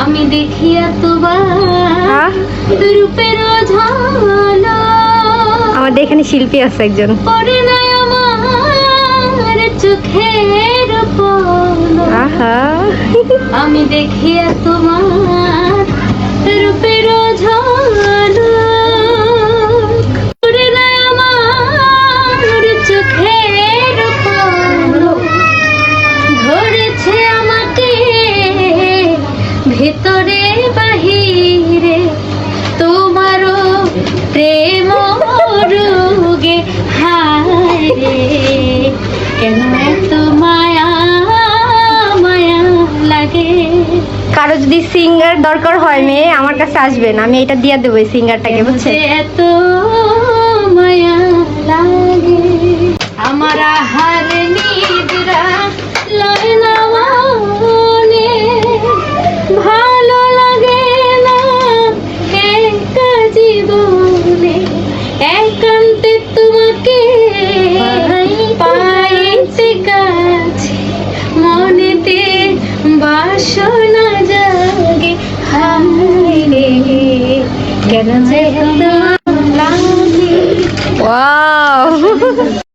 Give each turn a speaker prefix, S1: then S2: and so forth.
S1: আমি দেখিয়া তোমার রূপের ঝলক।
S2: আমাদের এখানে শিল্পী আছে একজন।
S1: পড়ে নাই আমার চোখের পলক।
S2: আহা
S1: আমি দেখিয়া তোমার রূপের ঝলক। পড়ে নাই আমার চোখের পলক। ধরেছে আমাকে ভেতরে বাহিরে তোমারও প্রেম রোগে। হায় রে কেন এত মায়া মায়া লাগে।
S2: কারো যদি সিঙ্গার দরকার হয় মেয়ে আমার কাছে আসবেন, আমি এটা দিয়ে দেবো এই সিঙ্গারটাকে, বুঝছেন?
S1: এত মায়া লাগে আমার আহার নিদ্রা লয় না মনে। ভালো লাগে না একা জীবনে, একান্তে তোমাকে পাইতে কাছে মনেতে বাসনা